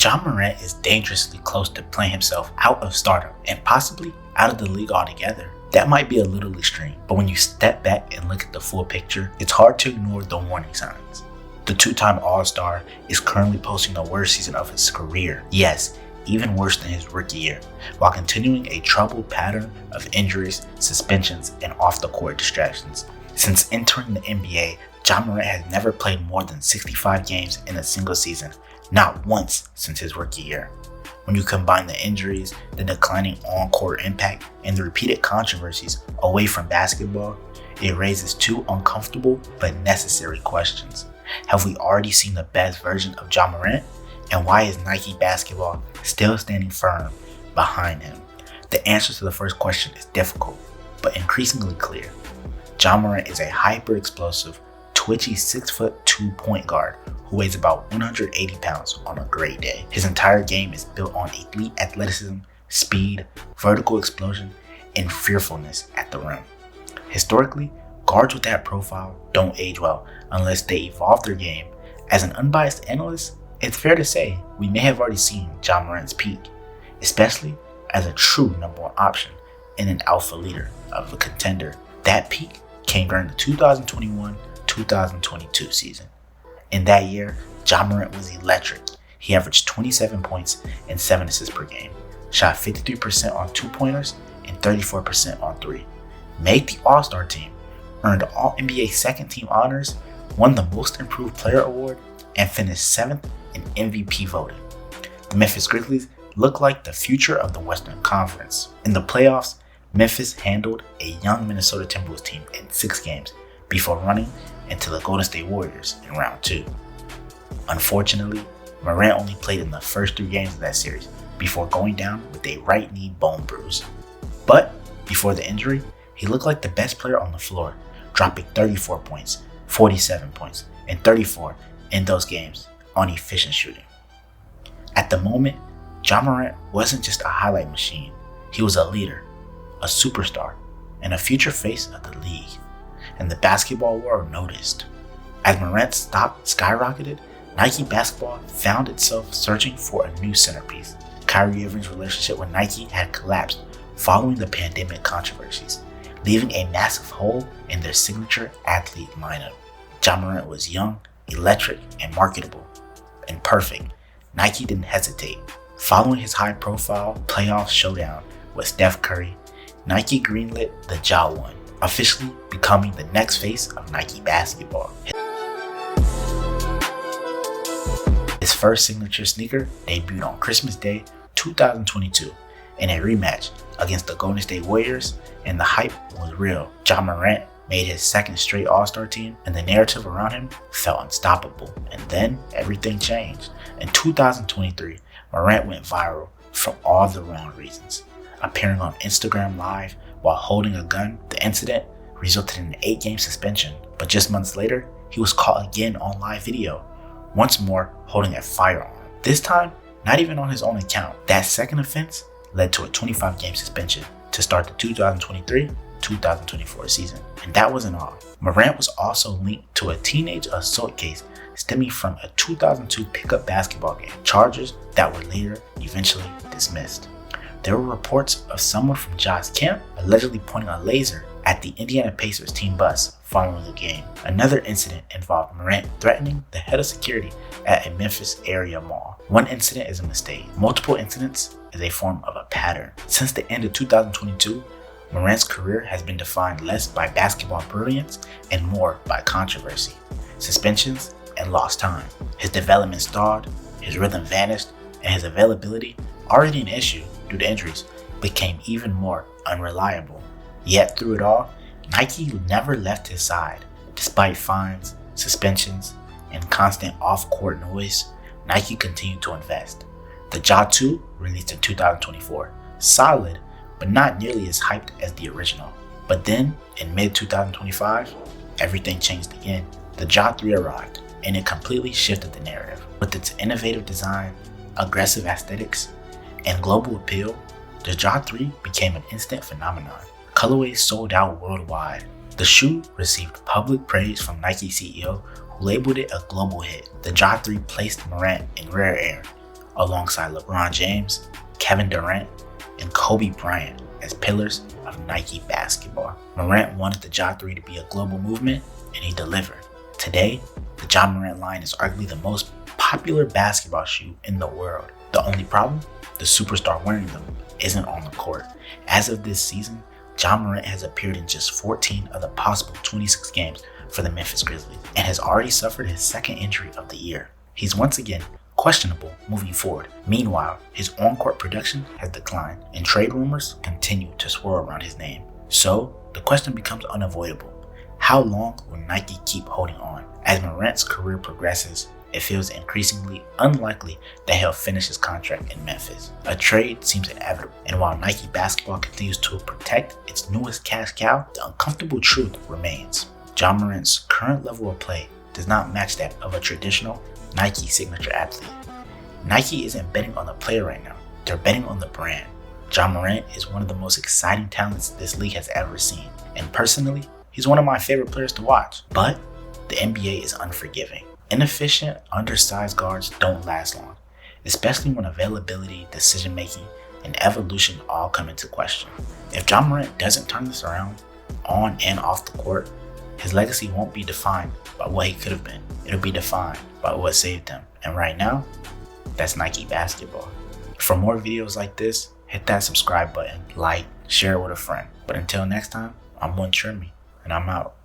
Ja Morant is dangerously close to playing himself out of stardom and possibly out of the league altogether. That might be a little extreme, but when you step back and look at the full picture, it's hard to ignore the warning signs. The two-time All-Star is currently posting the worst season of his career. Yes, even worse than his rookie year, while continuing a troubled pattern of injuries, suspensions, and off-the-court distractions. Since entering the NBA, Ja Morant has never played more than 65 games in a single season, not once since his rookie year. When you combine the injuries, the declining on-court impact, and the repeated controversies away from basketball, it raises two uncomfortable but necessary questions. Have we already seen the best version of Ja Morant? And why is Nike basketball still standing firm behind him? The answer to the first question is difficult, but increasingly clear. Ja Morant is a hyper-explosive, twitchy 6'2" point guard who weighs about 180 pounds on a great day. His entire game is built on elite athleticism, speed, vertical explosion, and fearfulness at the rim. Historically, guards with that profile don't age well unless they evolve their game. As an unbiased analyst, it's fair to say we may have already seen Ja Morant's peak, especially as a true number one option and an alpha leader of a contender. That peak came during the 2021-2022 season. In that year, Ja Morant was electric. He averaged 27 points and 7 assists per game, shot 53% on two-pointers and 34% on three, made the All-Star team, earned All-NBA second team honors, won the Most Improved Player award, and finished 7th in MVP voting. The Memphis Grizzlies looked like the future of the Western Conference. In the playoffs, Memphis handled a young Minnesota Timberwolves team in 6 games before running into the Golden State Warriors in round 2. Unfortunately, Morant only played in the first 3 games of that series before going down with a right knee bone bruise. But before the injury, he looked like the best player on the floor, dropping 34 points, 47 points, and 34 in those games on efficient shooting. At the moment, Ja Morant wasn't just a highlight machine. He was a leader, a superstar, and a future face of the league. And the basketball world noticed. As Morant's stock skyrocketed, Nike basketball found itself searching for a new centerpiece. Kyrie Irving's relationship with Nike had collapsed following the pandemic controversies, leaving a massive hole in their signature athlete lineup. Ja Morant was young, electric, and marketable. And perfect, Nike didn't hesitate. Following his high-profile playoff showdown with Steph Curry, Nike greenlit the Ja 1, officially becoming the next face of Nike basketball. His first signature sneaker debuted on Christmas Day 2022 in a rematch against the Golden State Warriors, and the hype was real. Ja Morant made his second straight All-Star team, and the narrative around him felt unstoppable. And then everything changed. In 2023, Morant went viral for all the wrong reasons. Appearing on Instagram Live while holding a gun, the incident resulted in an 8-game suspension, but just months later, he was caught again on live video, once more holding a firearm. This time, not even on his own account. That second offense led to a 25-game suspension to start the 2023-2024 season. And that wasn't all. Morant was also linked to a teenage assault case stemming from a 2002 pickup basketball game, charges that were later eventually dismissed. There were reports of someone from Ja's camp allegedly pointing a laser at the Indiana Pacers team bus following the game. Another incident involved Morant threatening the head of security at a Memphis area mall. One incident is a mistake. Multiple incidents is a form of a pattern. Since the end of 2022, Morant's career has been defined less by basketball brilliance and more by controversy, suspensions, and lost time. His development stalled, his rhythm vanished, and his availability, already an issue due to injuries, became even more unreliable. Yet through it all, Nike never left his side. Despite fines, suspensions, and constant off-court noise, Nike continued to invest. The Ja 2 released in 2024, solid, but not nearly as hyped as the original. But then, in mid-2025, everything changed again. The Ja 3 arrived, and it completely shifted the narrative. With its innovative design, aggressive aesthetics, and global appeal, the Ja 3 became an instant phenomenon. Colorways sold out worldwide. The shoe received public praise from Nike CEO, who labeled it a global hit. The Ja 3 placed Morant in rare air, alongside LeBron James, Kevin Durant, and Kobe Bryant as pillars of Nike basketball. Morant wanted the Ja 3 to be a global movement, and he delivered. Today, the Ja Morant line is arguably the most popular basketball shoe in the world. The only problem? The superstar wearing them isn't on the court. As of this season, Ja Morant has appeared in just 14 of the possible 26 games for the Memphis Grizzlies and has already suffered his second injury of the year. He's once again questionable moving forward. Meanwhile, his on-court production has declined and trade rumors continue to swirl around his name. So, the question becomes unavoidable. How long will Nike keep holding on? As Morant's career progresses, it feels increasingly unlikely that he'll finish his contract in Memphis. A trade seems inevitable, and while Nike basketball continues to protect its newest cash cow, the uncomfortable truth remains. Ja Morant's current level of play does not match that of a traditional Nike signature athlete. Nike isn't betting on the player right now, they're betting on the brand. Ja Morant is one of the most exciting talents this league has ever seen, and personally, he's one of my favorite players to watch. But the NBA is unforgiving. Inefficient, undersized guards don't last long, especially when availability, decision-making, and evolution all come into question. If Ja Morant doesn't turn this around, on and off the court, his legacy won't be defined by what he could have been. It'll be defined by what saved him. And right now, that's Nike basketball. For more videos like this, hit that subscribe button, like, share it with a friend. But until next time, I'm One Trimmy, and I'm out.